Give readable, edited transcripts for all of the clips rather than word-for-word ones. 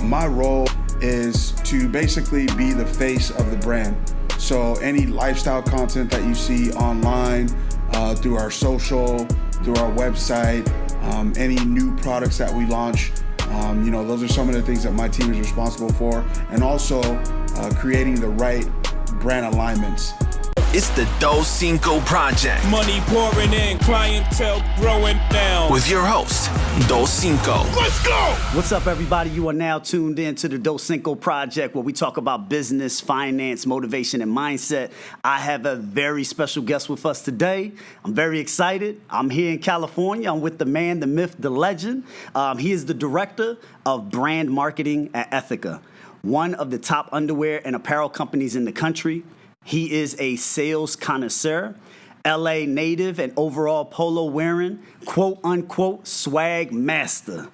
My role is to basically be the face of the brand. So any lifestyle content that you see online, through our social, through our website, any new products that we launch, those are some of the things that my team is responsible for. And also creating the right brand alignments. It's the Doscinco Project. Money pouring in, clientele growing down. With your host, Doscinco. Let's go! What's up, everybody? You are now tuned in to the Doscinco Project, where we talk about business, finance, motivation, and mindset. I have a very special guest with us today. I'm very excited. I'm here in California. I'm with the man, the myth, the legend. He is the director of brand marketing at Ethica, one of the top underwear and apparel companies in the country. He is a sales connoisseur, LA native, and overall polo wearing, quote unquote, swag master.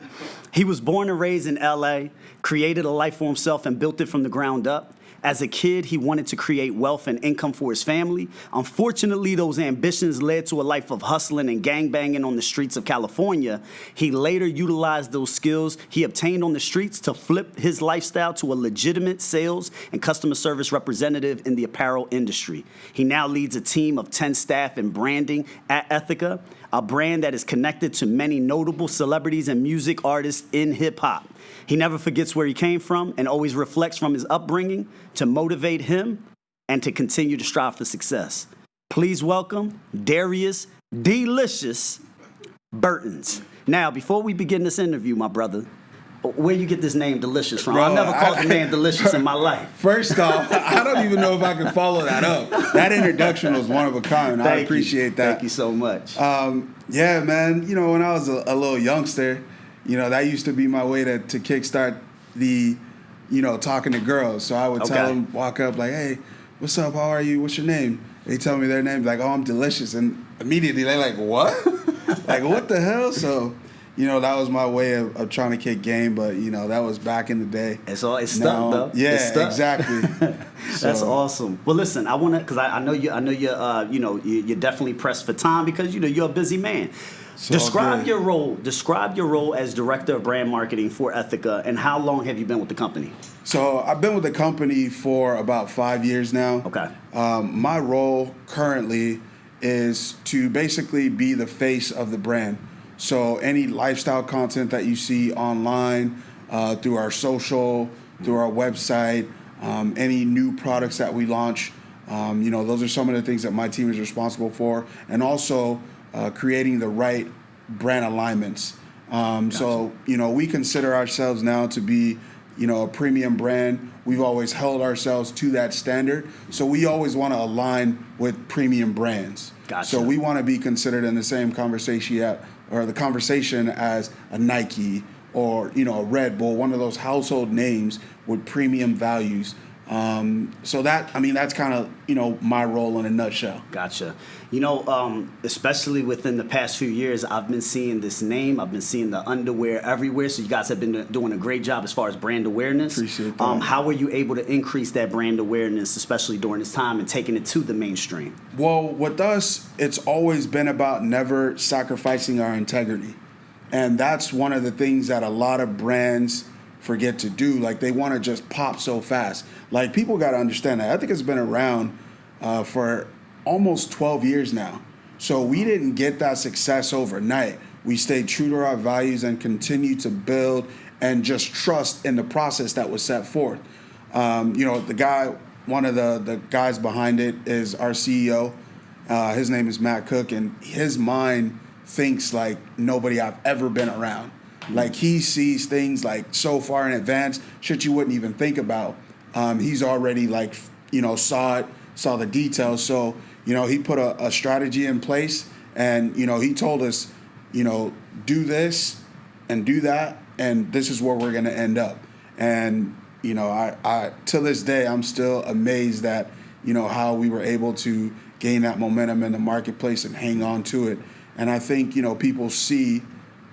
He was born and raised in LA, created a life for himself, and built it from the ground up. As a kid, he wanted to create wealth and income for his family. Unfortunately, those ambitions led to a life of hustling and gangbanging on the streets of California. He later utilized those skills he obtained on the streets to flip his lifestyle to a legitimate sales and customer service representative in the apparel industry. He now leads a team of 10 staff in branding at Ethika, a brand that is connected to many notable celebrities and music artists in hip-hop. He never forgets where he came from and always reflects from his upbringing to motivate him and to continue to strive for success. Please welcome Darius Delicious Burtons. Now, before we begin this interview, my brother, where you get this name Delicious from? Bro, I never called the man Delicious in my life. First off, I don't even know if I can follow that up. That introduction was one of a kind. I appreciate that. Thank you so much. Yeah, man. When I was a little youngster, that used to be my way to kickstart the, talking to girls. So I would tell them, walk up like, hey, what's up? How are you? What's your name? They tell me their name, like, oh, I'm Delicious. And immediately they're like, what? Like, what the hell? So, that was my way of trying to kick game. But, that was back in the day. It's stuck, though. Yeah, it's stuck. Exactly. That's awesome. Well, listen, I want to, because I know you're definitely pressed for time because, you're a busy man. Describe your role. Describe your role as director of brand marketing for Ethica, and how long have you been with the company? So I've been with the company for about 5 years now. Okay. My role currently is to basically be the face of the brand. So any lifestyle content that you see online, through our social, through our website, any new products that we launch, those are some of the things that my team is responsible for, and also creating the right brand alignments. Gotcha. So, we consider ourselves now to be, a premium brand. We've always held ourselves to that standard. So we always want to align with premium brands. Gotcha. So we want to be considered in the same conversation as a Nike or, a Red Bull, one of those household names with premium values. So that's kind of, my role in a nutshell. Gotcha. Especially within the past few years, I've been seeing this name. I've been seeing the underwear everywhere. So you guys have been doing a great job as far as brand awareness. Appreciate that. How were you able to increase that brand awareness, especially during this time, and taking it to the mainstream? Well, with us, it's always been about never sacrificing our integrity. And that's one of the things that a lot of brands forget to do. Like, they want to just pop so fast. Like, people got to understand that Ethica's been around for almost 12 years now. So we didn't get that success overnight. We stayed true to our values and continued to build and just trust in the process that was set forth. One of the guys behind it is our CEO. His name is Matt Cook, and his mind thinks like nobody I've ever been around. Like, he sees things like so far in advance, shit you wouldn't even think about. He's already saw the details. So, he put a strategy in place, and, he told us, do this and do that, and this is where we're going to end up. And, I to this day, I'm still amazed at, how we were able to gain that momentum in the marketplace and hang on to it. And I think, people see,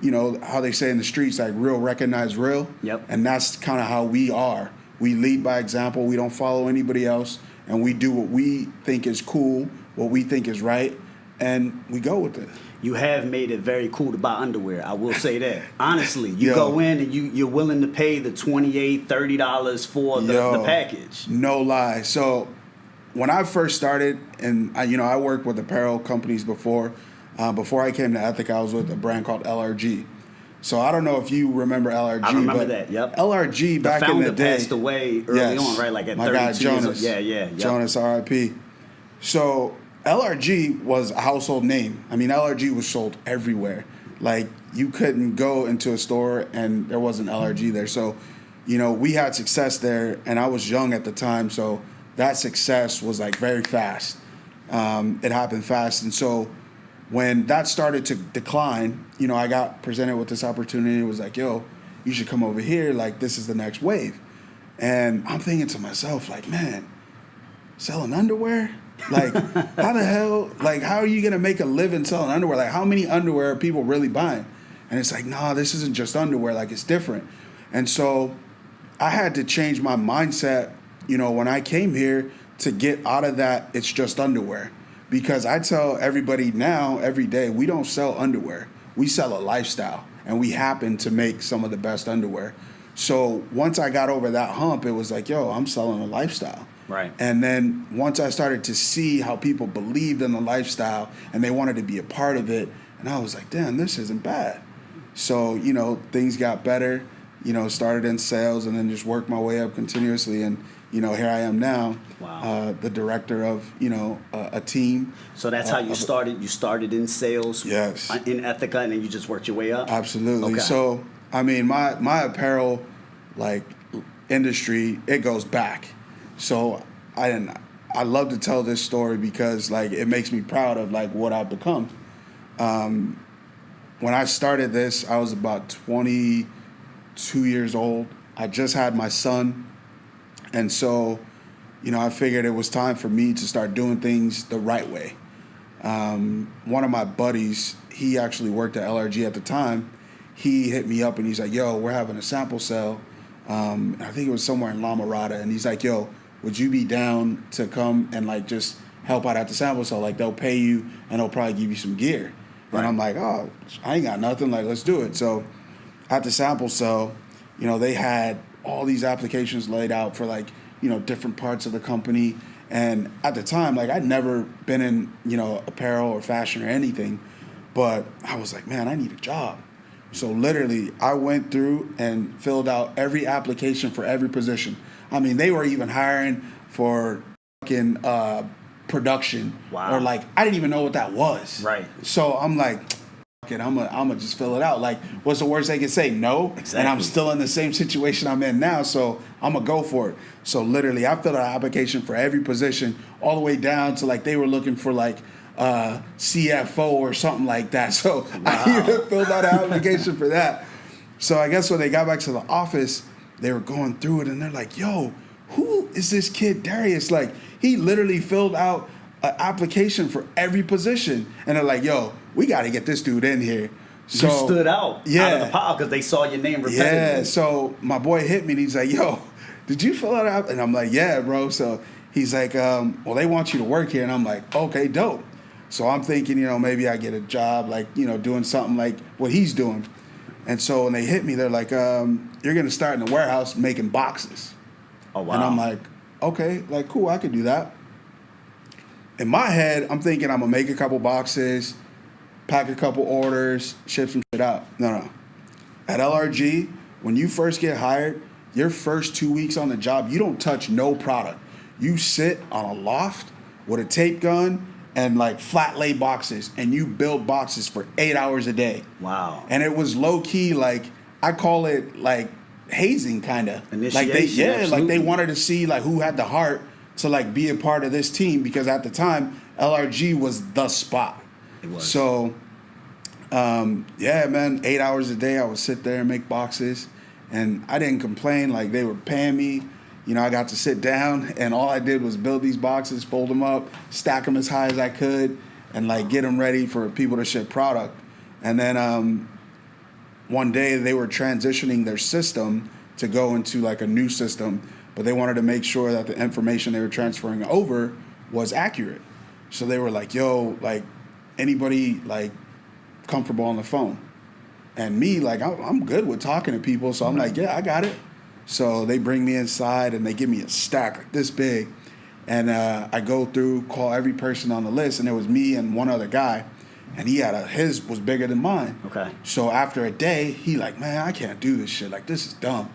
how they say in the streets, like, real recognize real. Yep. And that's kind of how we are. We lead by example. We don't follow anybody else. And we do what we think is cool, what we think is right, and we go with it. you have made it very cool to buy underwear. I will say that. Honestly, you Yo. go in and you're willing to pay the $28, $30 for the package. No lie. So when I first started, and I worked with apparel companies before. Before I came to Ethica, I was with a brand called LRG. So I don't know if you remember LRG. I remember that, yep. LRG back in the day. The founder passed away early on, right? Like at my 32 guy, years Jonas. old. Yeah. Yep. Jonas, R.I.P. So LRG was a household name. I mean, LRG was sold everywhere. Like, you couldn't go into a store and there wasn't LRG there. So, we had success there, and I was young at the time, so that success was, like, very fast. It happened fast. And so when that started to decline, I got presented with this opportunity. It was like, yo, you should come over here. Like, this is the next wave. And I'm thinking to myself, like, man, selling underwear? Like, how the hell, like, how are you going to make a living selling underwear? Like, how many underwear are people really buying? And it's like, nah, this isn't just underwear. Like, it's different. And so I had to change my mindset, when I came here to get out of that, it's just underwear. Because I tell everybody now, every day, we don't sell underwear. We sell a lifestyle, and we happen to make some of the best underwear. So once I got over that hump, it was like, yo, I'm selling a lifestyle. Right. And then once I started to see how people believed in the lifestyle and they wanted to be a part of it, and I was like, damn, this isn't bad. So, things got better, started in sales and then just worked my way up continuously. And, here I am now, wow. The director of, a team. So that's how you started? You started in sales? Yes. In Ethica, and then you just worked your way up? Absolutely. Okay. So, I mean, my apparel, like, industry, it goes back. So I love to tell this story because, like, it makes me proud of, like, what I've become. When I started this, I was about 22 years old. I just had my son. And so, I figured it was time for me to start doing things the right way. One of my buddies, he actually worked at LRG at the time. He hit me up and he's like, yo, we're having a sample sale. I think it was somewhere in La Mirada. And he's like, yo, would you be down to come and, like, just help out at the sample sale? Like, they'll pay you and they'll probably give you some gear. Right. And I'm like, oh, I ain't got nothing. Like, let's do it. So at the sample sale, they had all these applications laid out for, like, different parts of the company. And at the time, like, I'd never been in, apparel or fashion or anything. But I was like, man, I need a job. So literally, I went through and filled out every application for every position. I mean, they were even hiring for fucking production. Wow. Or, like, I didn't even know what that was. Right. So I'm like, fuck it, I'm gonna just fill it out. Like, what's the worst they can say? No. Exactly. And I'm still in the same situation I'm in now, so I'm gonna go for it. So literally, I filled out an application for every position, all the way down to, like, they were looking for, like, CFO or something like that. So wow. I even filled out an application for that. So I guess when they got back to the office, they were going through it and they're like, yo, who is this kid Darius? Like, he literally filled out an application for every position. And they're like, yo, we got to get this dude in here. So, you stood out of the pile because they saw your name repetitively. Yeah, so my boy hit me and he's like, yo, did you fill out? And I'm like, yeah, bro. So he's like, well, they want you to work here. And I'm like, okay, dope. So I'm thinking, maybe I get a job, like, doing something like what he's doing. And so when they hit me, they're like, you're going to start in the warehouse making boxes. Oh, wow. And I'm like, okay, like, cool, I could do that. In my head, I'm thinking I'm going to make a couple boxes, pack a couple orders, ship some shit out. No. At LRG, when you first get hired, your first 2 weeks on the job, you don't touch no product. You sit on a loft with a tape gun and, like, flat lay boxes, and you build boxes for 8 hours a day. Wow. And it was low key, like, I call it, like, hazing kind of. Initiation, like they wanted to see, like, who had the heart to, like, be a part of this team, because at the time LRG was the spot. It was. So yeah, man, 8 hours a day I would sit there and make boxes, and I didn't complain. Like, they were paying me. I got to sit down, and all I did was build these boxes, fold them up, stack them as high as I could, and, like, get them ready for people to ship product. And then one day they were transitioning their system to go into, like, a new system, but they wanted to make sure that the information they were transferring over was accurate. So they were like, yo, like, anybody, like, comfortable on the phone. And me, like, I'm good with talking to people. So I'm like, yeah, I got it. So they bring me inside and they give me a stack like this big. And I go through, call every person on the list. And it was me and one other guy. And he had his was bigger than mine. Okay. So after a day, he like, man, I can't do this shit. Like, this is dumb.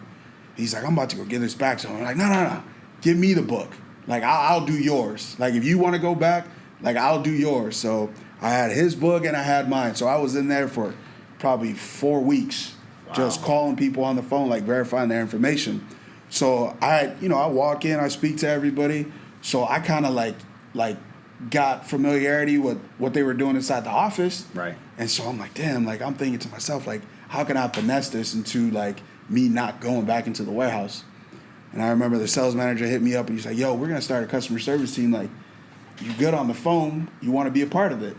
He's like, I'm about to go get this back. So I'm like, no. Give me the book. Like, I'll do yours. Like, if you want to go back, like, I'll do yours. So I had his book and I had mine. So I was in there for probably 4 weeks, just calling people on the phone, like verifying their information. So I walk in, I speak to everybody. So I kind of like got familiarity with what they were doing inside the office. Right. And so I'm like, damn, like I'm thinking to myself, like, how can I finesse this into like me not going back into the warehouse? And I remember the sales manager hit me up and he's like, yo, we're going to start a customer service team. Like, you good on the phone, you want to be a part of it.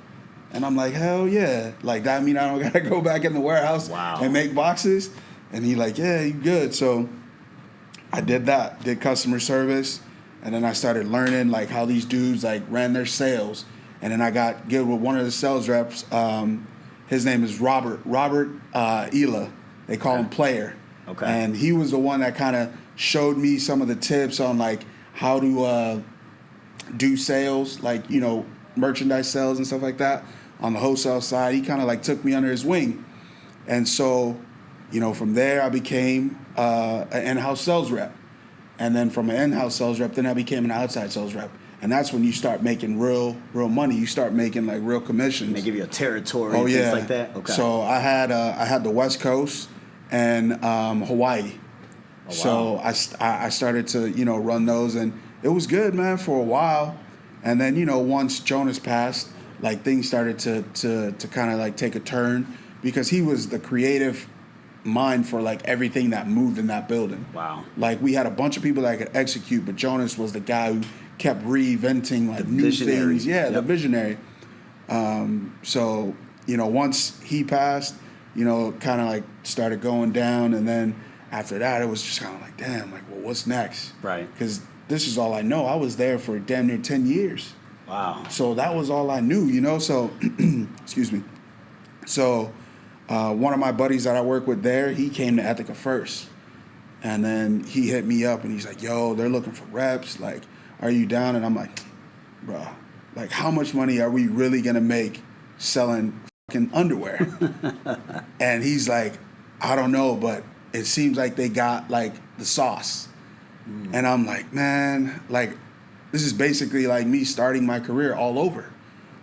And I'm like, hell yeah. Like, that mean I don't got to go back in the warehouse and make boxes? And he like, yeah, you good. So I did that, did customer service. And then I started learning, like, how these dudes, like, ran their sales. And then I got good with one of the sales reps. His name is Robert Ela. They call him Player. Okay. And he was the one that kind of showed me some of the tips on, like, how to do sales, like, you know, merchandise sales and stuff like that on the wholesale side. He kind of, like, took me under his wing. And so, you know, from there I became an in-house sales rep. And then from an in-house sales rep, then I became an outside sales rep. And that's when you start making real money. You start making like real commissions. They give you a territory and things like that? Okay. So I had the West Coast and Hawaii. Oh, wow. So I started to, you know, run those, and it was good, man, for a while. And then, you know, once Jonas passed, like things started to kind of like take a turn, because he was the creative mind for like everything that moved in that building. Wow. Like we had a bunch of people that could execute, but Jonas was the guy who kept reinventing like new things. Yeah, the visionary. So, you know, once he passed, you know, kind of like started going down, and then after that it was just kind of like, damn, like, well, what's next? Right. Because this is all I know. I was there for damn near 10 years. Wow. So that was all I knew, you know. So excuse me. So one of my buddies that I work with there, he came to Ethica first. And then he hit me up and he's like, yo, they're looking for reps. Like, are you down? And I'm like, bro, like, how much money are we really going to make selling fucking underwear? And he's like, I don't know, but it seems like they got, like, the sauce. And I'm like, man, like, this is basically like me starting my career all over.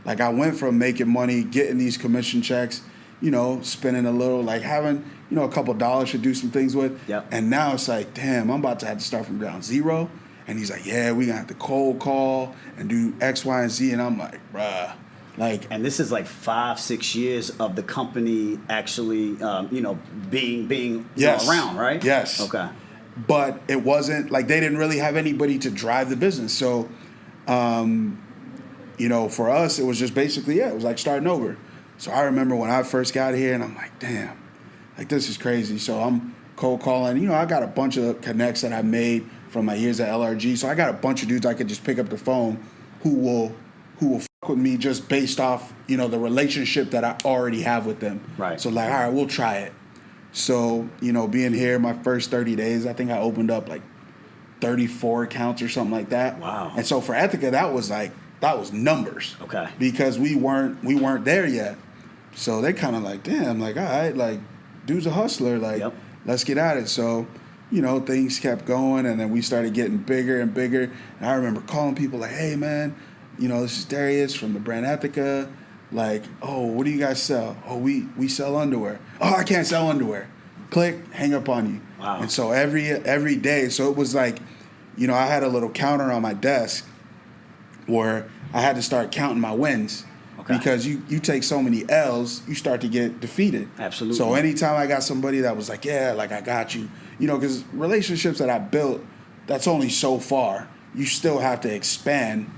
Like, I went from making money, getting these commission checks, you know, spending a little, like having, you know, a couple dollars to do some things with. Yep. And now it's like, damn, I'm about to have to start from ground zero. And he's like, yeah, we gonna have to cold call and do X, Y, and Z. And I'm like, bruh. Like, and this is like 5-6 years of the company actually, you know, being yes, around, right? Yes. Okay. But it wasn't, like, they didn't really have anybody to drive the business. So, you know, for us, it was just basically, it was like starting over. So I remember when I first got here, and I'm like, damn, like, this is crazy. So I'm cold calling. You know, I got a bunch of connects that I made from my years at LRG. So I got a bunch of dudes I could just pick up the phone who will fuck with me just based off, you know, the relationship that I already have with them. Right. So, like, all right, we'll try it. So, you know, being here my first 30 days, I think I opened up like 34 accounts or something like that. Wow. And so for Ethica, that was numbers. Okay. Because we weren't there yet. So they kind of like, damn, like, all right, like, dude's a hustler, like, let's get at it. So, you know, things kept going, and then we started getting bigger and bigger. And I remember calling people like, hey, man, you know, this is Darius from the brand Ethica. Like, oh, what do you guys sell? Oh, we sell underwear. Oh, I can't sell underwear. Click, hang up on you. Wow. And so every day, so it was like, you know, I had a little counter on my desk where I had to start counting my wins. Okay. Because you take so many L's, you start to get defeated. Absolutely. So anytime I got somebody that was like, yeah, like, I got you, you know, because relationships that I built, that's only so far. You still have to expand.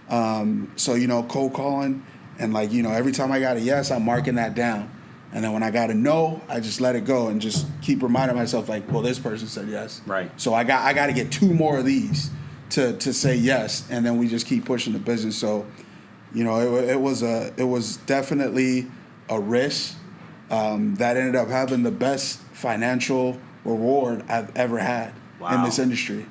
So, you know, cold calling, and, like, you know, every time I got a yes, I'm marking that down. And then when I got a no, I just let it go and just keep reminding myself, like, well, this person said yes. Right. So I got to get 2 more of these to say yes, and then we just keep pushing the business. So, you know, it was definitely a risk that ended up having the best financial reward I've ever had in this industry.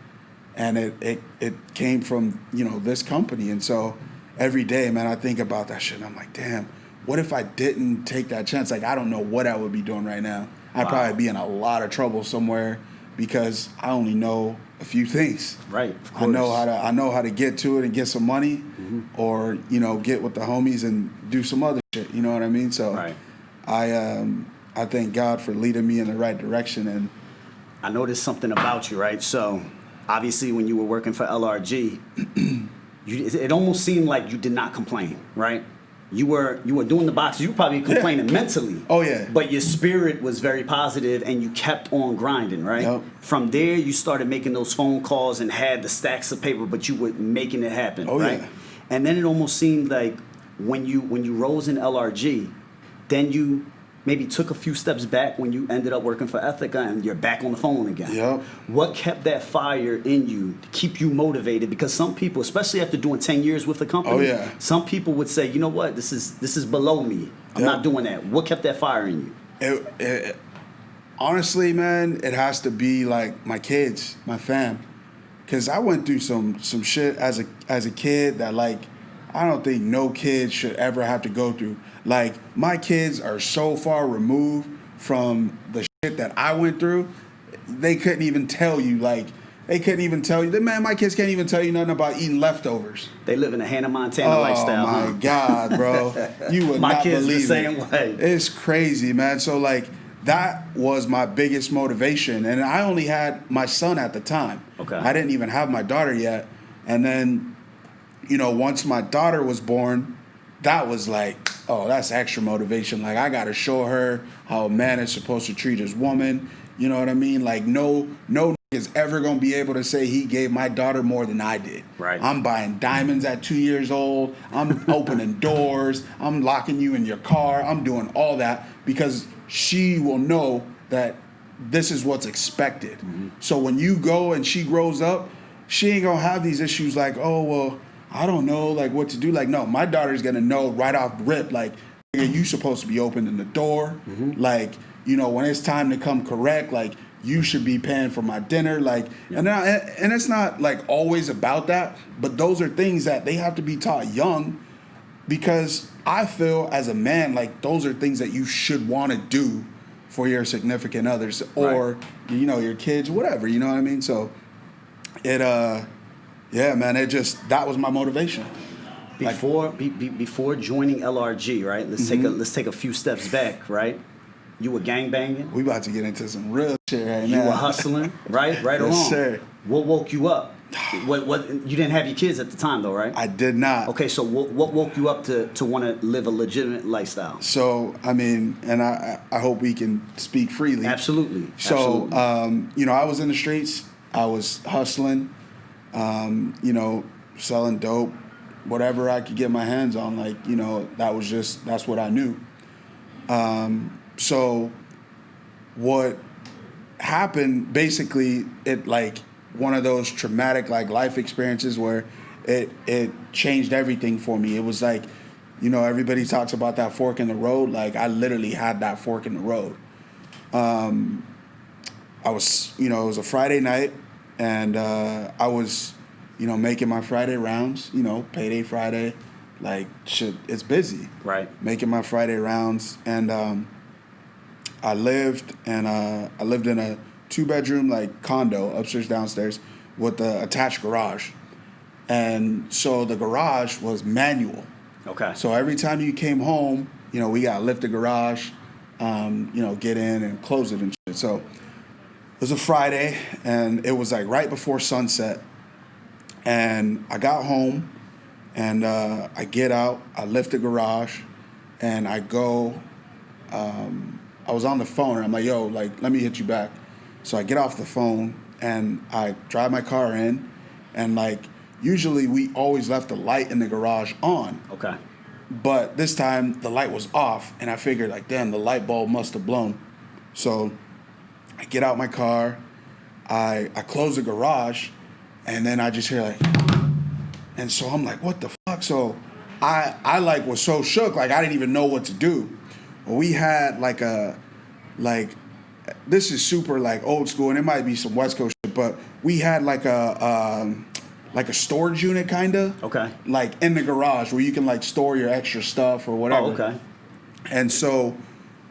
And it came from, this company. And so every day, man, I think about that shit. And I'm like, damn, what if I didn't take that chance? Like, I don't know what I would be doing right now. I'd probably be in a lot of trouble somewhere because I only know a few things. Right. Of course. I know how to get to it and get some money, or get with the homies and do some other shit. You know what I mean? So right. I thank God for leading me in the right direction. And I noticed something about you, right? So obviously, when you were working for LRG, it almost seemed like you did not complain, right? You were doing the boxes. You were probably complaining mentally. Oh, yeah. But your spirit was very positive, and you kept on grinding, right? Yep. From there, you started making those phone calls and had the stacks of paper, but you were making it happen, right? Yeah. And then it almost seemed like when you rose in LRG, then you maybe took a few steps back when you ended up working for Ethica and you're back on the phone again. Yep. What kept that fire in you to keep you motivated? Because some people, especially after doing 10 years with the company, some people would say, you know what, this is below me. I'm not doing that. What kept that fire in you? Honestly, man, it has to be like my kids, my fam. Because I went through some shit as a kid that, like, I don't think no kid should ever have to go through. Like, my kids are so far removed from the shit that I went through, they couldn't even tell you. Like, man, my kids can't even tell you nothing about eating leftovers. They live in a Hannah Montana lifestyle. Oh, my God, bro. You would not believe it. My kids the same way. It's crazy, man. So, like, that was my biggest motivation. And I only had my son at the time. Okay. I didn't even have my daughter yet. And then, once my daughter was born, that was like, oh, that's extra motivation. Like, I got to show her how a man is supposed to treat his woman. You know what I mean? Like, no is ever going to be able to say he gave my daughter more than I did. Right. I'm buying diamonds at 2 years old. I'm opening doors. I'm locking you in your car. I'm doing all that because she will know that this is what's expected. Mm-hmm. So when you go and she grows up, she ain't going to have these issues like, oh, well, I don't know, like, what to do. Like, no, my daughter's going to know right off rip, like, you supposed to be opening the door. Mm-hmm. Like, when it's time to come correct, like, you should be paying for my dinner. Like, and it's not, like, always about that, but those are things that they have to be taught young because I feel as a man, like, those are things that you should want to do for your significant others or, your kids, whatever, you know what I mean? So yeah, man, that was my motivation. Before joining LRG, right? Let's take a few steps back, right? You were gangbanging. We about to get into some real shit right now. You were hustling, right? Right or wrong? Yes, sir. What woke you up? What you didn't have your kids at the time though, right? I did not. Okay, so what woke you up to want to live a legitimate lifestyle? So, I mean, and I hope we can speak freely. Absolutely. So, I was in the streets. I was hustling, selling dope, whatever I could get my hands on. Like, that's what I knew. So what happened, basically, it like one of those traumatic like life experiences where it changed everything for me. It was like, everybody talks about that fork in the road. Like, I literally had that fork in the road. I was, it was a Friday night and I was, making my Friday rounds, payday Friday, like shit, it's busy. Right. Making my Friday rounds and I lived in a 2-bedroom like condo, upstairs, downstairs, with the attached garage. And so the garage was manual. Okay. So every time you came home, we got to lift the garage, get in and close it and shit. So it was a Friday and it was like right before sunset. And I got home and I get out, I lift the garage and I go, I was on the phone and I'm like, yo, like, let me hit you back. So I get off the phone and I drive my car in and like, usually we always left the light in the garage on. Okay. But this time the light was off and I figured like, damn, the light bulb must have blown. So I get out my car, I close the garage and then I just hear like, and so I'm like, what the fuck? So I like was so shook, like I didn't even know what to do. we had this is super like old school, and it might be some West Coast shit, but we had like a storage unit kind of. Okay. Like in the garage where you can like store your extra stuff or whatever. Oh, okay. And so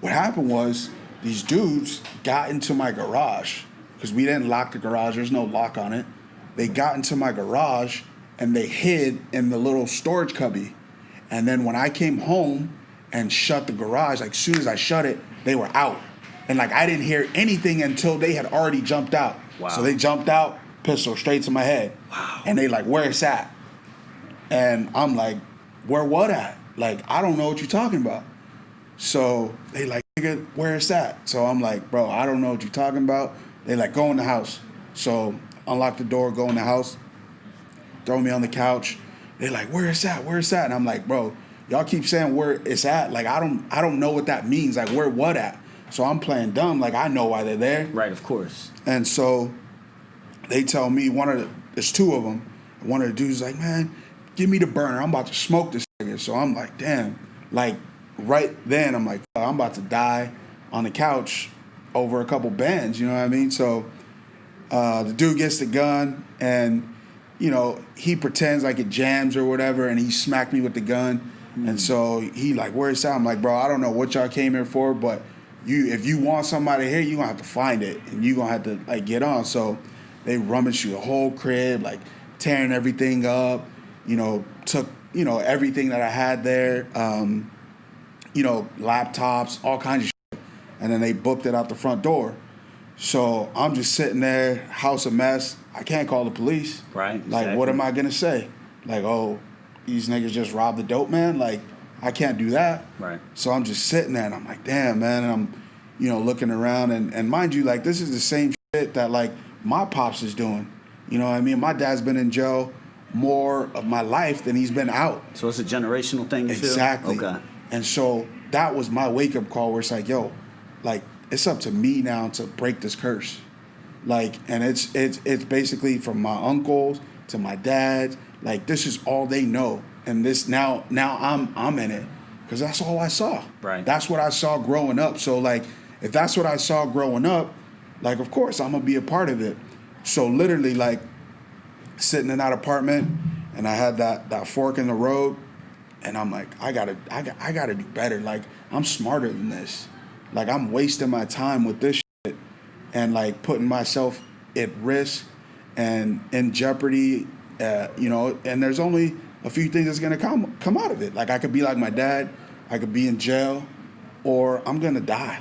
what happened was these dudes got into my garage because we didn't lock the garage. There's no lock on it. They got into my garage and they hid in the little storage cubby. And then when I came home and shut the garage, like as soon as I shut it, they were out. And like I didn't hear anything until they had already jumped out. Wow. So they jumped out, pistol straight to my head. Wow. And they like, where it's at? And I'm like, where what at? Like, I don't know what you're talking about. So they like, nigga, where it's at? So I'm like, bro, I don't know what you're talking about. They like, go in the house. So unlock the door, go in the house, throw me on the couch. They like, where it's at? Where it's at? And I'm like, bro, y'all keep saying where it's at. Like, I don't know what that means. Like, where what at? So I'm playing dumb. Like, I know why they're there. Right, of course. And so they tell me, there's two of them. One of the dudes is like, man, give me the burner. I'm about to smoke this nigga. So I'm like, damn. Like, right then, I'm like, I'm about to die on the couch over a couple bands, you know what I mean? So the dude gets the gun, and, you know, he pretends like it jams or whatever, and he smacked me with the gun. And so he like, where's that? I'm like, bro, I don't know what y'all came here for, but if you want somebody here, you're going to have to find it, and you're going to have to, like, get on. So they rummaged through the whole crib, like, tearing everything up, you know, took, you know, everything that I had there, you know, laptops, all kinds of shit. And then they booked it out the front door. So I'm just sitting there, house a mess. I can't call the police. Right. Like, exactly. what am I going to say? Like, oh, these niggas just robbed the dope man? Like, I can't do that. Right. So I'm just sitting there, and I'm like, damn, man. And I'm, you know, looking around. And mind you, like, this is the same shit that, like, my pops is doing. You know what I mean? My dad's been in jail more of my life than he's been out. So it's a generational thing, you Exactly. feel? Okay. And so that was my wake-up call where it's like, yo, like, it's up to me now to break this curse. Like, and it's basically from my uncles to my dad. Like, this is all they know. And this now I'm in it because that's all I saw. Right. That's what I saw growing up. So, like, if that's what I saw growing up, like, of course, I'm going to be a part of it. So literally, like, sitting in that apartment, and I had that fork in the road, and I'm like, I gotta do better. Like, I'm smarter than this. Like, I'm wasting my time with this shit and, like, putting myself at risk and in jeopardy, you know, and there's only a few things that's gonna come out of it. Like, I could be like my dad, I could be in jail, or I'm gonna die.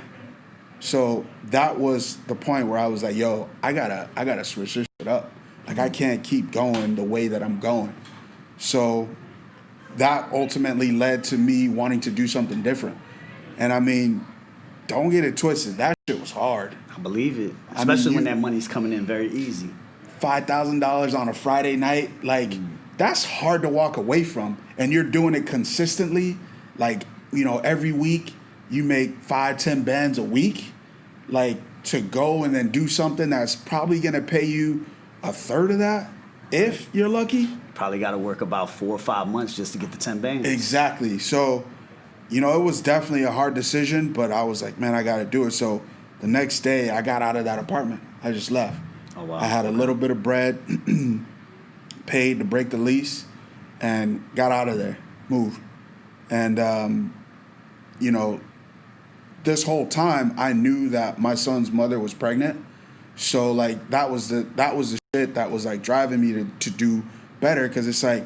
So that was the point where I was like, yo, I gotta switch this shit up. Like, I can't keep going the way that I'm going. So that ultimately led to me wanting to do something different. And I mean, don't get it twisted. That shit was hard. I believe it. Especially when that money's coming in very easy. $5,000 on a Friday night, like, that's hard to walk away from. And you're doing it consistently. Like, you know, every week you make 5-10 bands a week. Like, to go and then do something that's probably going to pay you a third of that, if you're lucky. Probably got to work about 4 or 5 months just to get the 10 bands. Exactly. So, you know, it was definitely a hard decision, but I was like, man, I got to do it. So the next day I got out of that apartment. I just left. Oh, wow. I had a little bit of bread, paid to break the lease, and got out of there, moved. And, you know, this whole time I knew that my son's mother was pregnant. So, like, that was the shit that was, like, driving me to do better, because it's like,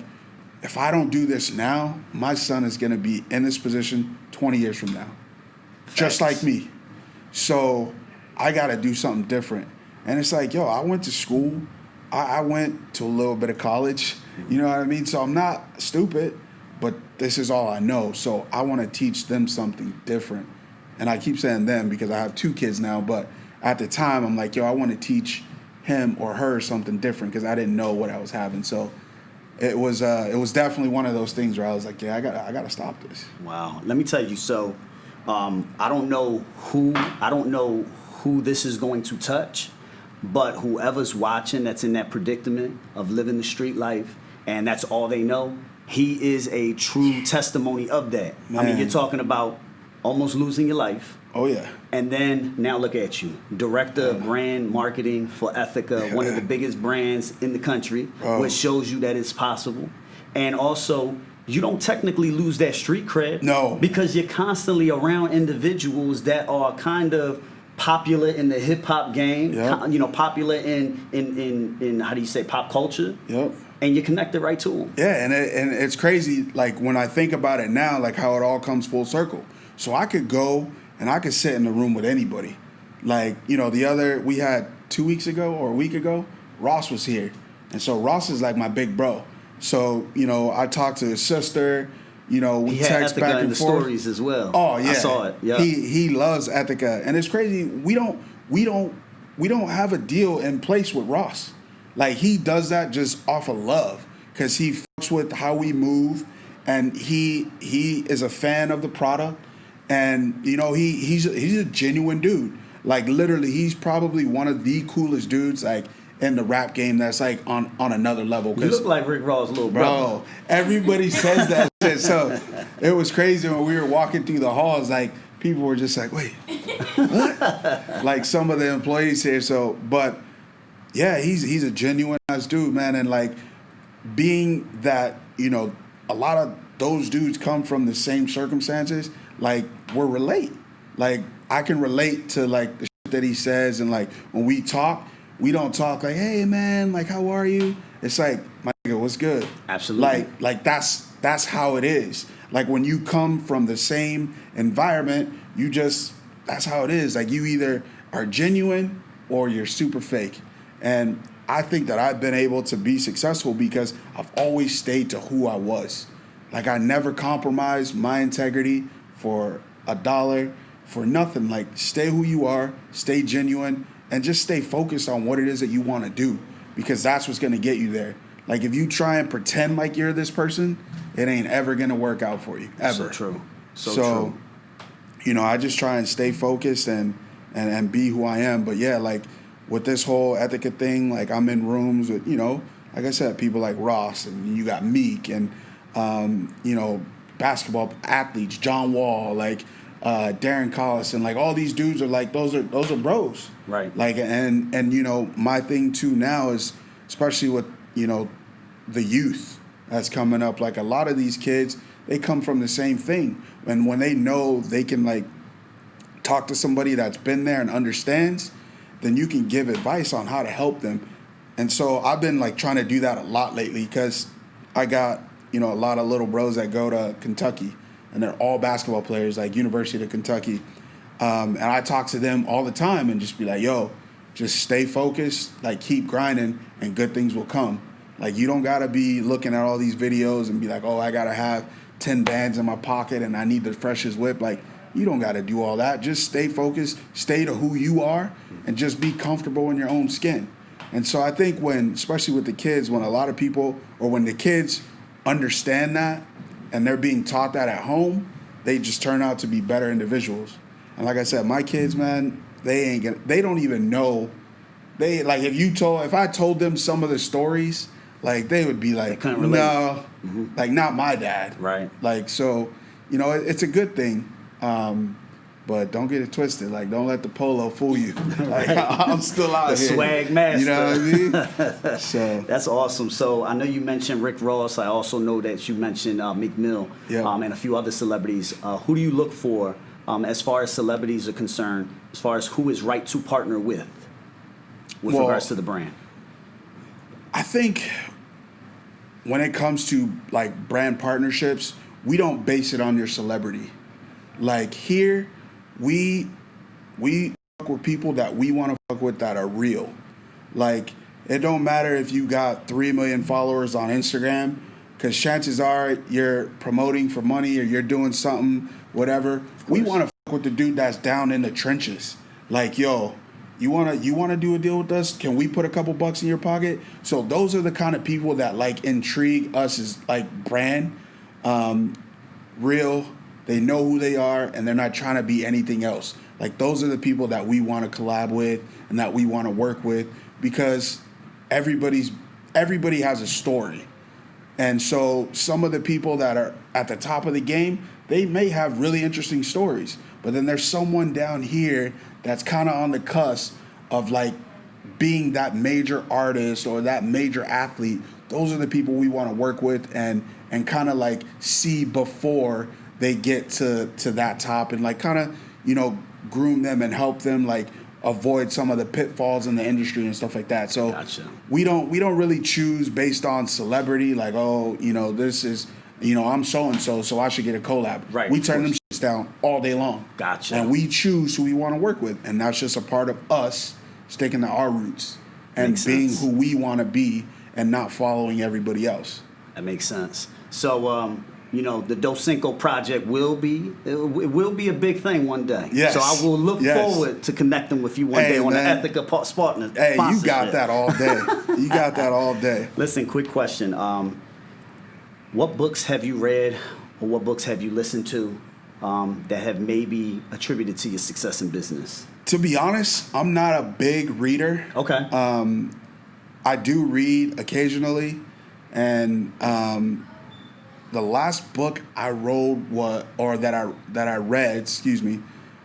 if I don't do this now, my son is going to be in this position 20 years from now. Facts. Just like me. So I got to do something different. And it's like, yo, I went to school. I went to a little bit of college. You know what I mean? So I'm not stupid, but this is all I know. So I want to teach them something different. And I keep saying them because I have 2 kids now, but at the time I'm like, yo, I want to teach him or her something different because I didn't know what I was having. So it was definitely one of those things where I was like, yeah, I gotta stop this. Wow. Let me tell you. So, I don't know who this is going to touch, but whoever's watching that's in that predicament of living the street life, and that's all they know, he is a true testimony of that. Man. I mean, you're talking about almost losing your life. Oh yeah. And then now look at you, director of brand marketing for Ethica, one of the biggest brands in the country, which shows you that it's possible. And also, you don't technically lose that street cred. No. Because you're constantly around individuals that are kind of popular in the hip hop game, popular in how do you say, pop culture. Yep. And you're connected right to them. Yeah, and it's crazy, like, when I think about it now, like, how it all comes full circle. So I could go and I could sit in the room with anybody. Like, we had 2 weeks ago or a week ago, Ross was here. And so Ross is like my big bro. So, I talked to his sister, we text back and in the forth. Stories as well. Oh yeah. I saw it. Yeah. He loves Ethika. And it's crazy, we don't have a deal in place with Ross. Like, he does that just off of love, because he fucks with how we move, and he is a fan of the product. And he's a genuine dude. Like, literally, he's probably one of the coolest dudes, like, in the rap game, that's like on another level. You look like Rick Ross' little brother. Bro, everybody says that shit. So it was crazy when we were walking through the halls. Like, people were just like, "Wait, what?" Like, some of the employees here. So, but yeah, he's a genuine ass dude, man. And like, being that a lot of those dudes come from the same circumstances, like, we're relate. Like, I can relate to like the shit that he says, and like when we talk, we don't talk like, "Hey man, like, how are you?" It's like, "My nigga, what's good?" Absolutely. Like that's how it is. Like, when you come from the same environment, that's how it is. Like, you either are genuine or you're super fake. And I think that I've been able to be successful because I've always stayed to who I was. Like, I never compromised my integrity for $1, for nothing. Like, stay who you are, stay genuine, and just stay focused on what it is that you want to do, because that's what's going to get you there. Like, if you try and pretend like you're this person, it ain't ever going to work out for you, ever. So true. So true. I just try and stay focused and be who I am. But yeah, like, with this whole Ethika thing, like, I'm in rooms with, like I said, people like Ross, and you got Meek, and, basketball athletes, John Wall, like, Darren Collison, like, all these dudes are like, those are bros. Right. Like, and my thing too now is, especially with, the youth that's coming up, like, a lot of these kids, they come from the same thing. And when they know they can, like, talk to somebody that's been there and understands, then you can give advice on how to help them. And so I've been, like, trying to do that a lot lately, because I got, a lot of little bros that go to Kentucky, and they're all basketball players, like University of Kentucky. And I talk to them all the time and just be like, "Yo, just stay focused, like, keep grinding, and good things will come." Like, you don't got to be looking at all these videos and be like, "Oh, I got to have 10 bands in my pocket and I need the freshest whip." Like, you don't got to do all that. Just stay focused, stay to who you are, and just be comfortable in your own skin. And so I think especially with the kids, when a lot of people, or when the kids understand that and they're being taught that at home, they just turn out to be better individuals. And like I said, my kids, man, they don't even know. They, like, if I told them some of the stories, like, they would be like, "No, like, not my dad." Right. Like, so, it's a good thing. But don't get it twisted. Like, don't let the polo fool you. Like, I'm still out the here. Swag master. You know what I mean? So that's awesome. So I know you mentioned Rick Ross. I also know that you mentioned Meek Mill, and a few other celebrities. Who do you look for as far as celebrities are concerned, as far as who is right to partner with regards to the brand? I think when it comes to, like, brand partnerships, we don't base it on your celebrity. Like, here, we fuck with people that we want to fuck with that are real. Like, it don't matter if you got 3 million followers on Instagram, because chances are you're promoting for money or you're doing something, whatever. We want to fuck with the dude that's down in the trenches. Like, "Yo, you wanna do a deal with us? Can we put a couple bucks in your pocket?" So those are the kind of people that, like, intrigue us as, like, brand, real. They know who they are, and they're not trying to be anything else. Like, those are the people that we want to collab with and that we want to work with, because everybody has a story. And so some of the people that are at the top of the game, they may have really interesting stories, but then there's someone down here that's kind of on the cusp of like being that major artist or that major athlete. Those are the people we want to work with and kind of like see before they get to that top, and like kind of, you know, groom them and help them like avoid some of the pitfalls in the industry and stuff like that. So Gotcha. we don't really choose based on celebrity, like, oh, you know, this is, you know, I'm so and so I should get a collab. Right, We of turn them course. shits down all day long. Gotcha. And we choose who we want to work with, and that's just a part of us sticking to our roots and Makes being sense. who we want to be and not following everybody else. That makes sense. So, you know, the Doscinco Project will be a big thing one day. Yes. So I will look Yes. forward to connecting with you one Hey, day on man. the Ethica partner. Hey, you got that all day. You got that all day. Listen, quick question. What books have you read or what books have you listened to that have maybe attributed to your success in business? To be honest, I'm not a big reader. Okay. I do read occasionally, and the last book I read,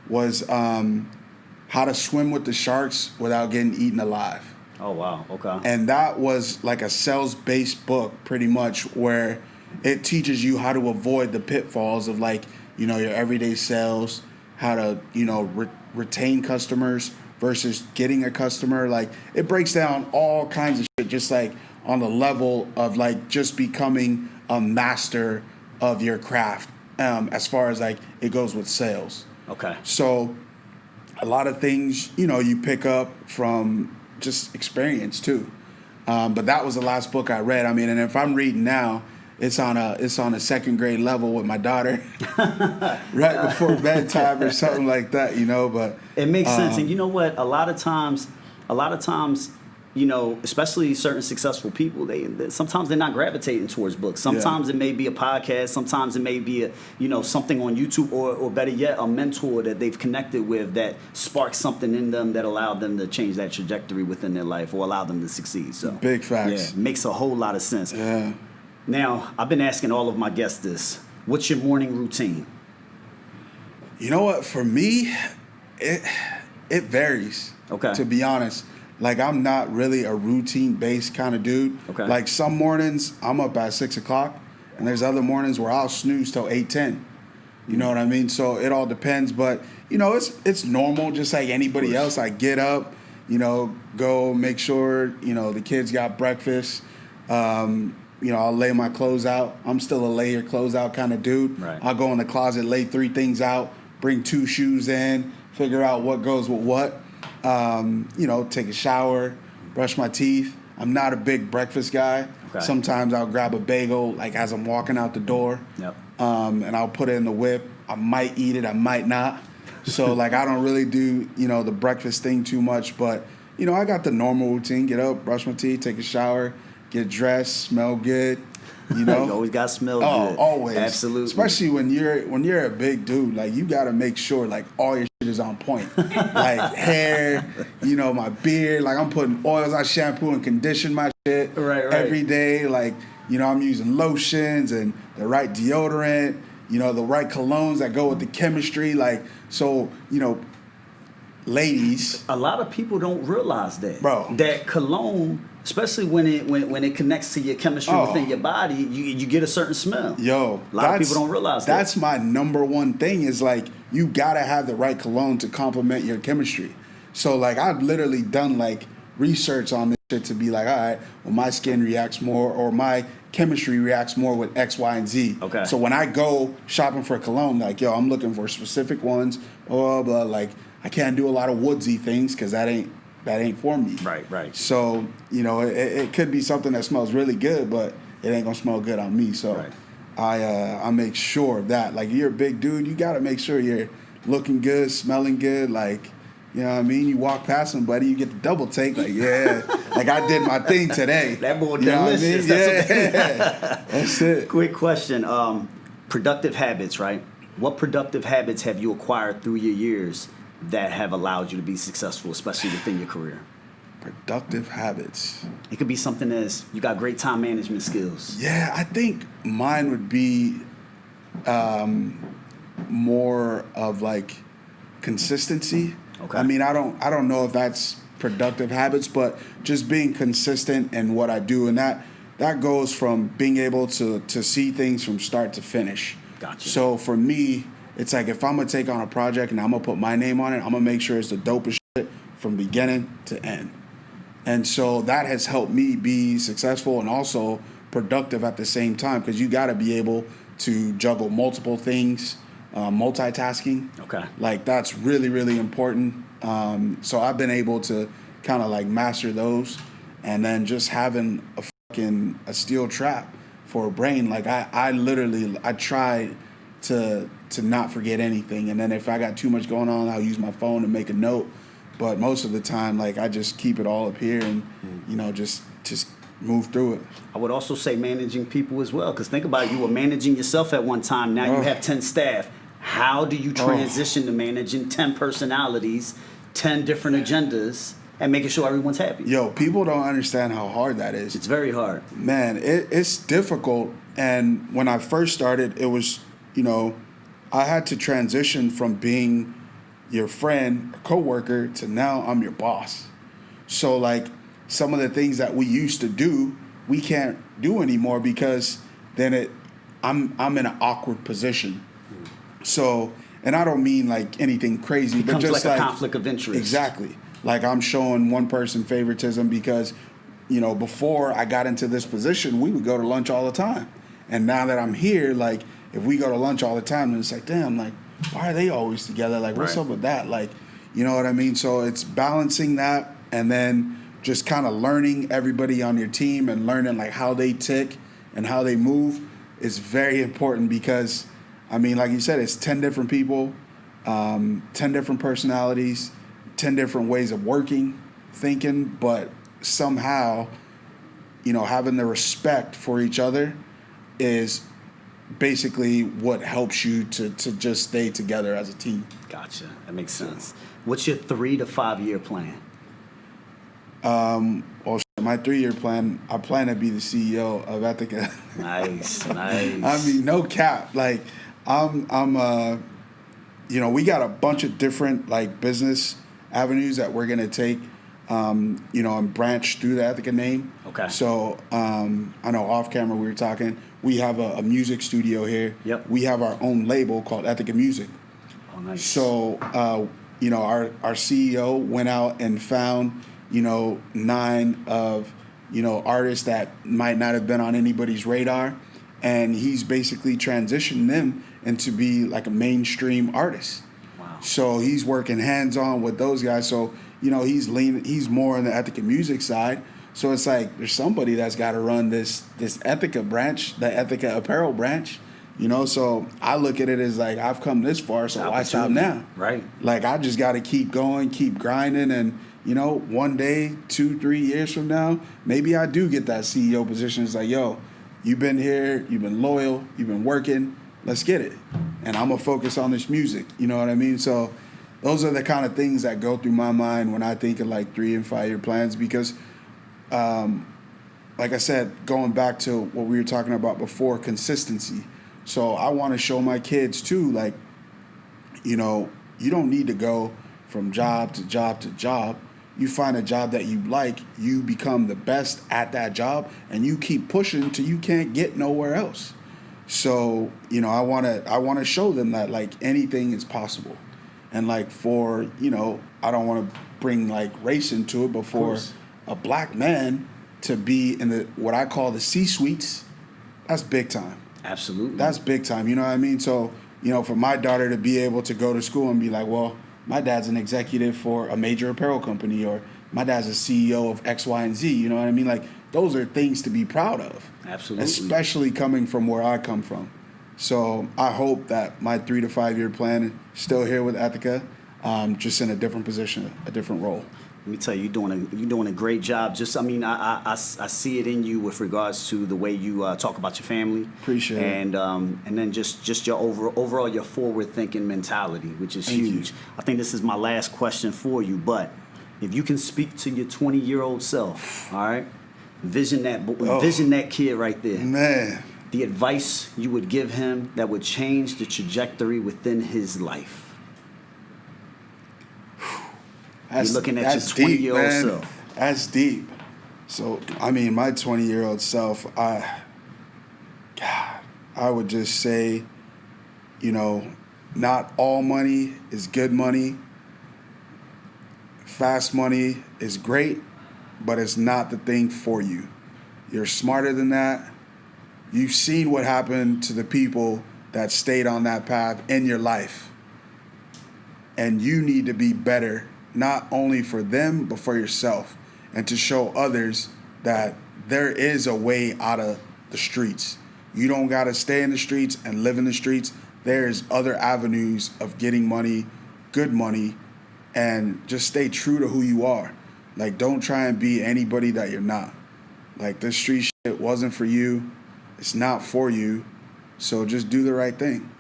was How to Swim with the Sharks Without Getting Eaten Alive. Oh, wow. Okay. And that was like a sales-based book, pretty much, where it teaches you how to avoid the pitfalls of, like, you know, your everyday sales, how to, you know, retain customers versus getting a customer. Like, it breaks down all kinds of shit, just like on the level of like just becoming a master of your craft, as far as like it goes with sales. Okay. So a lot of things, you know, you pick up from just experience too. But that was the last book I read. I mean, and if I'm reading now, it's on a second grade level with my daughter, right before bedtime or something like that, you know. But it makes sense. And you know what? A lot of times, you know, especially certain successful people, they sometimes they're not gravitating towards books. Sometimes it may be a podcast. Sometimes it may be a, you know, something on YouTube, or better yet, a mentor that they've connected with that sparks something in them that allowed them to change that trajectory within their life or allow them to succeed. So big facts. Yeah, makes a whole lot of sense. Yeah. Now, I've been asking all of my guests this. What's your morning routine? You know what? For me, it varies. Okay. To be honest, like, I'm not really a routine-based kind of dude. Okay. Like, some mornings I'm up at 6 o'clock, and there's other mornings where I'll snooze till 8:10. You know what I mean? So it all depends, but you know, it's normal, just like anybody else. I get up, you know, go make sure, you know, the kids got breakfast. You know, I'll lay my clothes out. I'm still a lay your clothes out kind of dude. Right. I'll go in the closet, lay 3 things out, bring 2 shoes in, figure out what goes with what. You know, take a shower, brush my teeth. I'm not a big breakfast guy. Okay. Sometimes I'll grab a bagel, like, as I'm walking out the door. Yep. And I'll put it in the whip. I might eat it, I might not. So, like, I don't really do, you know, the breakfast thing too much. But, you know, I got the normal routine. Get up, brush my teeth, take a shower, get dressed, smell good, you know. You always got to smell Oh, good. always. Absolutely. Especially when you're a big dude, like, you got to make sure, like, all your shit is on point. Like, hair, you know, my beard. Like, I'm putting oils, I shampoo and condition my shit Right. every day. Like, you know, I'm using lotions and the right deodorant, you know, the right colognes that go with the chemistry. Like, so, you know, ladies. A lot of people don't realize that. Bro. That cologne, especially when it connects to your chemistry within your body, you get a certain smell. Yo, A lot of people don't realize that. That's my number one thing is, like, you gotta have the right cologne to complement your chemistry. So, like, I've literally done, like, research on this shit to be like, all right, well, my skin reacts more, or my chemistry reacts more with X, Y, and Z. Okay. So when I go shopping for cologne, like, yo, I'm looking for specific ones, blah, blah, blah. Like, I can't do a lot of woodsy things because that ain't for me. Right. So, you know, it could be something that smells really good, but it ain't gonna smell good on me. So Right. I make sure of that. Like, you're a big dude, you gotta make sure you're looking good, smelling good. Like, you know what I mean? You walk past somebody, you get the double take. Like, yeah, like, I did my thing today. That boy You know what I delicious. mean? That's That's it. Quick question. Productive habits, right? What productive habits have you acquired through your years that have allowed you to be successful, especially within your career? Productive habits. It could be something as you got great time management skills. Yeah, I think mine would be more of like consistency. Okay. I mean, I don't know if that's productive habits, but just being consistent in what I do, and that goes from being able to see things from start to finish. Gotcha. So for me, it's like if I'm gonna take on a project and I'm gonna put my name on it, I'm gonna make sure it's the dopest shit from beginning to end. And so that has helped me be successful and also productive at the same time, because you got to be able to juggle multiple things, multitasking. Okay. Like that's really, really important. So I've been able to kind of like master those, and then just having a steel trap for a brain. Like I literally try to not forget anything, and then if I got too much going on, I'll use my phone to make a note. But most of the time, like I just keep it all up here and just move through it. I would also say managing people as well, because think about it, you were managing yourself at one time. Now you have 10 staff. How do you transition to managing 10 personalities, 10 different agendas, and making sure everyone's happy? Yo, people don't understand how hard that is. It's very hard. Man, it's difficult. And when I first started, it was, I had to transition from being your friend, a coworker, to now I'm your boss. So like some of the things that we used to do, we can't do anymore, because then I'm in an awkward position. So, and I don't mean like anything crazy, but just like a conflict of interest. Exactly. Like I'm showing one person favoritism because, before I got into this position, we would go to lunch all the time. And now that I'm here, like if we go to lunch all the time, then it's like, damn, like why are they always together? Like what's up with that? Like, you know what I mean? So it's balancing that, and then just kind of learning everybody on your team and learning like how they tick and how they move is very important, because I mean, like you said, it's 10 different people, 10 different personalities, 10 different ways of working, thinking, but somehow, having the respect for each other is basically what helps you to just stay together as a team. Gotcha. That makes sense. What's your 3 to 5 year plan? My 3-year plan, I plan to be the CEO of Ethica. Nice. I mean, no cap. Like, we got a bunch of different like business avenues that we're gonna take, and branch through the Ethica name. Okay. So I know off camera we were talking. We have a music studio here. Yep. We have our own label called Ethica Music. Oh, nice. So our CEO went out and found 9 of artists that might not have been on anybody's radar, and he's basically transitioned them into be like a mainstream artist. Wow. So he's working hands-on with those guys. So he's more on the Ethica music side. So it's like there's somebody that's got to run this Ethica branch, the Ethica apparel branch. So I look at it as like I've come this far, so why stop now? Right. Like I just got to keep going, keep grinding, and one day, 2-3 years from now, maybe I do get that CEO position. It's like, yo, you've been here, you've been loyal, you've been working, let's get it. And I'm gonna focus on this music. You know what I mean? So those are the kind of things that go through my mind when I think of like 3 and 5 year plans, because like I said, going back to what we were talking about before, consistency. So I want to show my kids too, like, you don't need to go from job to job to job. You find a job that you like, you become the best at that job, and you keep pushing till you can't get nowhere else. So, I want to show them that like anything is possible. And like for, I don't want to bring like race into it, but for a black man to be in what I call the C-suites, that's big time. Absolutely. That's big time, you know what I mean? So, for my daughter to be able to go to school and be like, well, my dad's an executive for a major apparel company, or my dad's a CEO of X, Y, and Z, you know what I mean? Like, those are things to be proud of. Absolutely. Especially coming from where I come from. So I hope that my 3 to 5 year plan is still here with Ethica, just in a different position, a different role. Let me tell you, you're doing a great job. I see it in you with regards to the way you talk about your family. Appreciate it. And then just your overall your forward thinking mentality, which is huge. I think this is my last question for you, but if you can speak to your 20-year-old self, all right, vision that kid right there. Man, the advice you would give him that would change the trajectory within his life. You're looking at your 20-year-old self. That's deep. So, I mean, my 20-year-old self, I would just say, you know, not all money is good money. Fast money is great, but it's not the thing for you. You're smarter than that. You've seen what happened to the people that stayed on that path in your life. And you need to be better, not only for them, but for yourself. And to show others that there is a way out of the streets. You don't got to stay in the streets and live in the streets. There's other avenues of getting money, good money, and just stay true to who you are. Like, don't try and be anybody that you're not. Like, this street shit wasn't for you. It's not for you. So just do the right thing.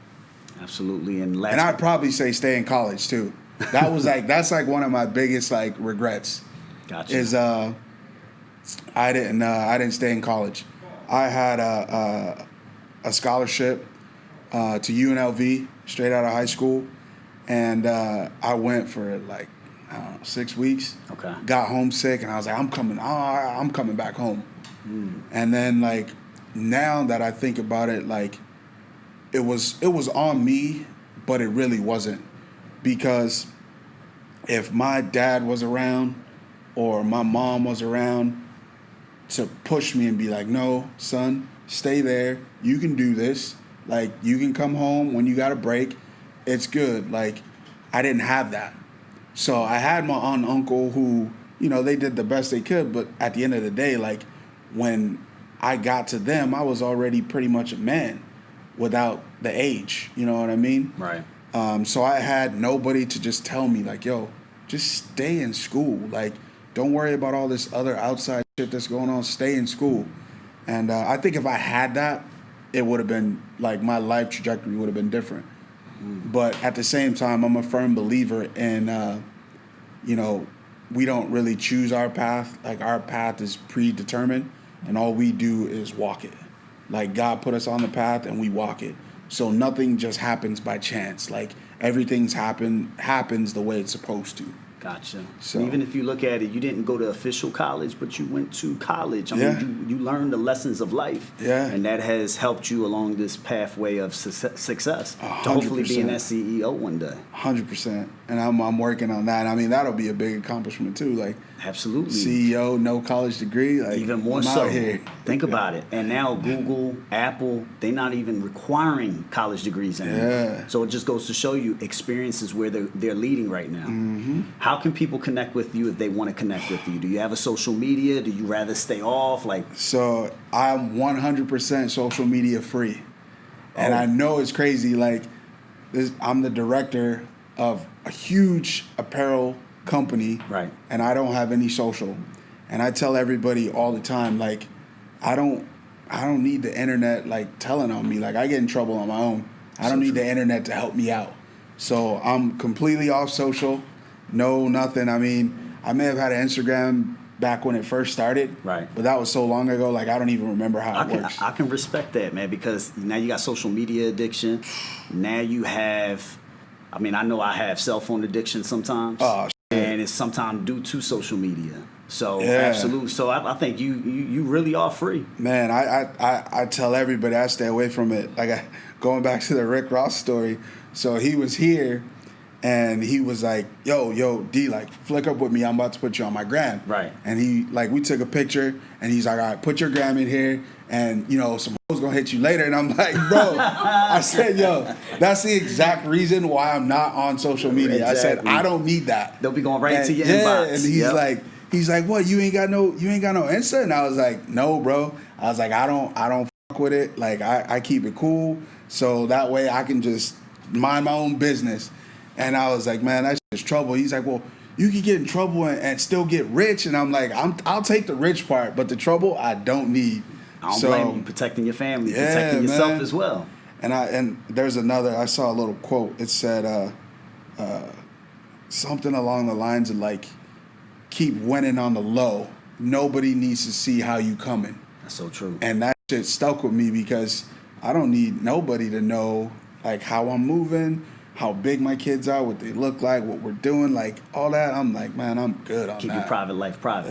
Absolutely. And I'd probably say stay in college too. That was that's one of my biggest regrets. Gotcha. Is I didn't stay in college. I had a scholarship to UNLV straight out of high school, and I went for 6 weeks. Okay. Got homesick, and I was like, I'm coming back home. And then now that I think about it, it was on me, but it really wasn't, because if my dad was around or my mom was around to push me and be like, no, son, stay there. You can do this. You can come home when you got a break. It's good. I didn't have that. So I had my aunt and uncle who, they did the best they could. But at the end of the day, when I got to them, I was already pretty much a man without the age. You know what I mean? Right. So I had nobody to just tell me, yo, just stay in school. Don't worry about all this other outside shit that's going on. Stay in school. And I think if I had that, it would have been, my life trajectory would have been different. But at the same time, I'm a firm believer in, we don't really choose our path. Our path is predetermined, and all we do is walk it. God put us on the path, and we walk it. So nothing just happens by chance. Everything's happens the way it's supposed to. Gotcha. So even if you look at it, you didn't go to official college, but you went to college. I mean, you learned the lessons of life. Yeah. And that has helped you along this pathway of success. 100%. To hopefully being that CEO one day. 100%. And I'm working on that. I mean, that'll be a big accomplishment too. Absolutely. CEO, no college degree. Even more I'm so. out here. Think about it. And now Google, Apple, they're not even requiring college degrees anymore. Yeah. So it just goes to show you experience is where they're leading right now. Mm-hmm. How can people connect with you if they want to connect with you? Do you have a social media? Do you rather stay off? So I'm 100% social media free. And I know it's crazy. I'm the director of a huge apparel company, right? And I don't have any social. And I tell everybody all the time, I don't need the internet telling on me. I get in trouble on my own. I don't need the internet to help me out. So I'm completely off social. No, nothing. I mean, I may have had an Instagram back when it first started, right? But that was so long ago. I don't even remember how it works. I can respect that, man, because now you got social media addiction. Now you have, I know I have cell phone addiction sometimes. Oh, and it's sometimes due to social media. So yeah. Absolutely. So I think you really are free. Man, I tell everybody I stay away from it. Going back to the Rick Ross story. So he was here, and he was like, yo, D, flick up with me. I'm about to put you on my gram. Right. And he we took a picture, and he's like, all right, put your gram in here, and some hoes gonna hit you later. And I'm like, bro, I said, yo, that's the exact reason why I'm not on social media. Exactly. I said, I don't need that. They'll be going right into your inbox. And he's like, what? You ain't got no Insta? And I was like, no, bro. I was like, I don't fuck with it. I keep it cool, so that way I can just mind my own business. And I was like, man, that's just trouble. He's like, well, you can get in trouble and still get rich. And I'm like, I'll take the rich part, but the trouble I don't need. I don't blame you. Protecting your family, protecting yourself as well. And there's another. I saw a little quote. It said something along the lines of keep winning on the low. Nobody needs to see how you coming. That's so true. And that shit stuck with me because I don't need nobody to know like how I'm moving, how big my kids are, what they look like, what we're doing, like all that. I'm like, man, I'm good on Keep that. your private life private.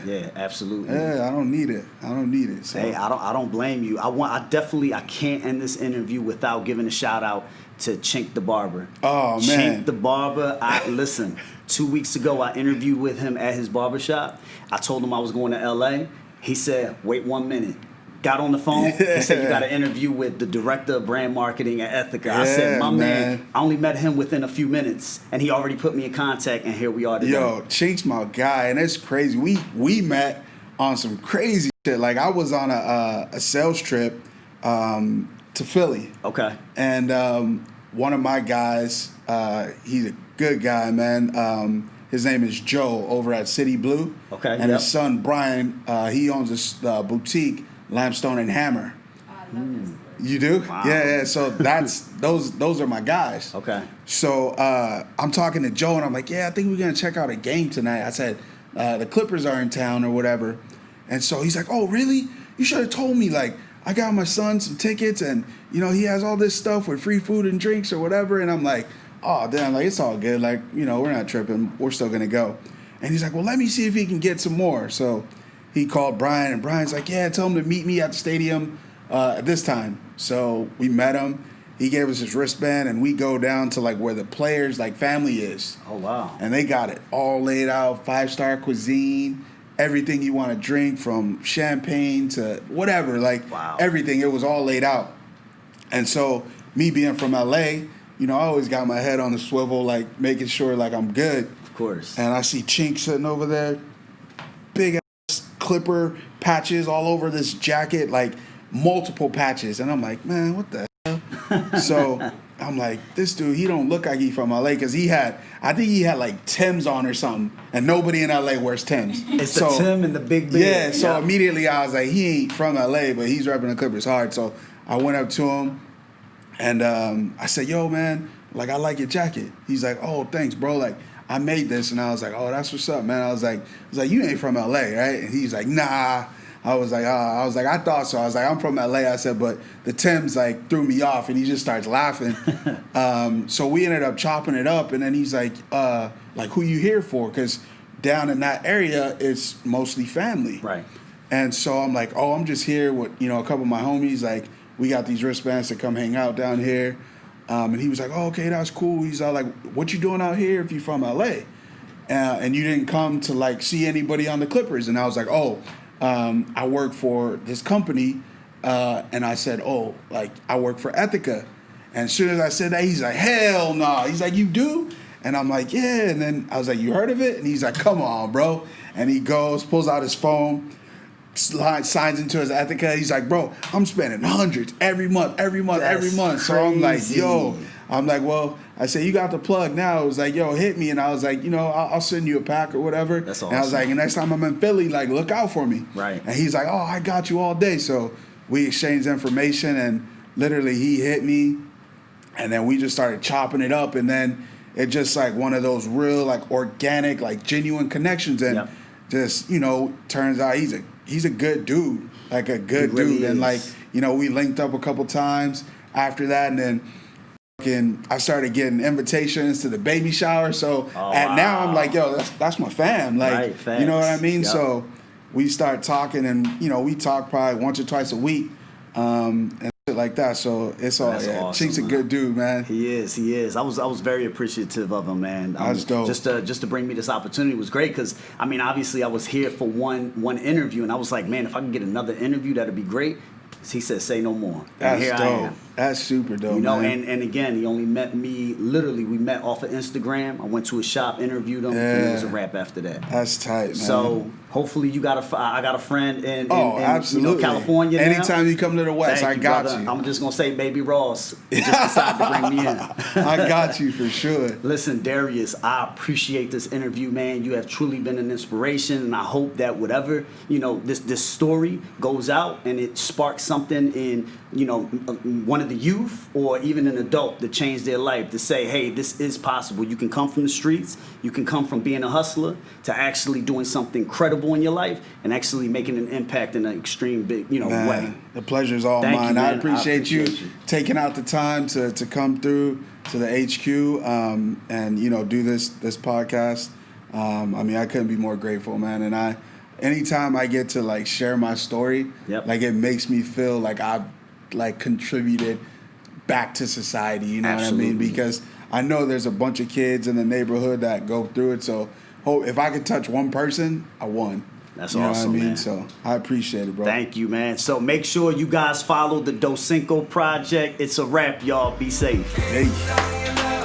Yeah, absolutely. Yeah, I don't need it. So. Hey, I don't blame you. I can't end this interview without giving a shout out to Chink the barber. Oh man, Chink the barber. Listen. 2 weeks ago, I interviewed with him at his barbershop. I told him I was going to L.A. He said, "Wait 1 minute." Got on the phone. He said, "You got an interview with the director of brand marketing at Ethica." I said, "My man, I only met him within a few minutes, and he already put me in contact, and here we are today." Yo, Chink's my guy, and it's crazy. We met on some crazy shit. Like I was on a sales trip to Philly. Okay. And one of my guys, he's a good guy, man. His name is Joe over at City Blue. Okay. And his son Brian, he owns this boutique, Limestone and Hammer. You do? Wow. Yeah. So that's those are my guys. Okay. So I'm talking to Joe, and I'm like, yeah, I think we're gonna check out a game tonight. I said the Clippers are in town or whatever, and so he's like, oh really? You should have told me. Like I got my son some tickets, and he has all this stuff with free food and drinks or whatever. And I'm like, oh damn, like it's all good. Like we're not tripping. We're still gonna go. And he's like, well, let me see if he can get some more. So he called Brian, and Brian's like, yeah, tell him to meet me at the stadium at this time. So we met him. He gave us his wristband, and we go down to like where the players' like family is. Oh wow! And they got it all laid out, 5-star cuisine, everything you want to drink, from champagne to whatever, like wow. Everything. It was all laid out. And so me being from LA, I always got my head on the swivel, like making sure like I'm good. Of course. And I see Chink sitting over there, big ass clipper patches all over this jacket, like multiple patches. And I'm like, man, what the hell? So I'm like, this dude, he don't look like he from LA, because I think he had like Timbs on or something, and nobody in LA wears Timbs. It's the Tim and the big beard. Yeah, so immediately I was like, he ain't from LA, but he's repping the Clippers hard. So I went up to him, and I said, yo, man, like, I like your jacket. He's like, oh, thanks, bro. Like, I made this. And I was like, oh, that's what's up, man. I was like, you ain't from LA, right? And he's like, nah. I was like, I thought so. I was like, I'm from LA. I said, but the Timbs like threw me off, and he just starts laughing. So we ended up chopping it up, and then he's like, who you here for? Because down in that area, it's mostly family. Right. And so I'm like, oh, I'm just here with, a couple of my homies. Like, we got these wristbands to come hang out down here. And he was like, oh, okay, that's cool. He's all like, what you doing out here if you from LA? And you didn't come to like see anybody on the Clippers? And I was like, oh, I work for this company, and I said, oh, like, I work for Ethika. And as soon as I said that, he's like, hell no. Nah. He's like, you do? And I'm like, yeah. And then I was like, you heard of it? And he's like, come on, bro. And he goes, pulls out his phone, signs into his Ethika. He's like, bro, I'm spending hundreds every month. That's So I'm like, crazy. well, I said, you got the plug now. It was like, yo, hit me. And I was like, I'll send you a pack or whatever. That's awesome. And I was like, and next time I'm in Philly, like, look out for me. Right. And he's like, oh, I got you all day. So we exchanged information, and literally he hit me, and then we just started chopping it up. And then it just like one of those real, like, organic, like, genuine connections. And just, turns out he's a good dude, like a good really dude. is. And like, we linked up a couple times after that, and then I started getting invitations to the baby shower. So now I'm like, yo, that's my fam. Like, right, you know what I mean? Yep. So we start talking, and we talk probably once or twice a week, and shit like that. So it's all That's awesome, Chink's a man. good dude, man. He is. I was very appreciative of him, man. That's dope. Just to bring me this opportunity was great, because obviously I was here for one interview, and I was like, man, if I can get another interview, that'd be great. He said, say no more. And That's here I dope. am. That's super dope, man. And again, he only met me, literally, we met off of Instagram. I went to his shop, interviewed him, and it was a wrap after that. That's tight, man. So hopefully I got a friend in absolutely. California now. Anytime you come to the West, Thank I you, got brother. you. I'm just going to say Baby Ross. He just decided to bring me in. I got you for sure. Listen, Darius, I appreciate this interview, man. You have truly been an inspiration, and I hope that whatever, this story goes out and it sparks something in, one of the youth or even an adult to change their life, to say, hey, this is possible. You can come from the streets. You can come from being a hustler to actually doing something credible incredible in your life and actually making an impact in an extreme big, Man, way. the pleasure's all Thank you, mine. man. I appreciate you taking out the time to come through to the HQ and do this podcast. I couldn't be more grateful, man. And anytime I get to like share my story, like it makes me feel like I've like contributed back to society. You know Absolutely. what I mean? Because I know there's a bunch of kids in the neighborhood that go through it. So if I could touch one person, I won. That's you know awesome, what I mean? man. So I appreciate it, bro. Thank you, man. So make sure you guys follow the Doscinco Project. It's a wrap, y'all. Be safe. Hey.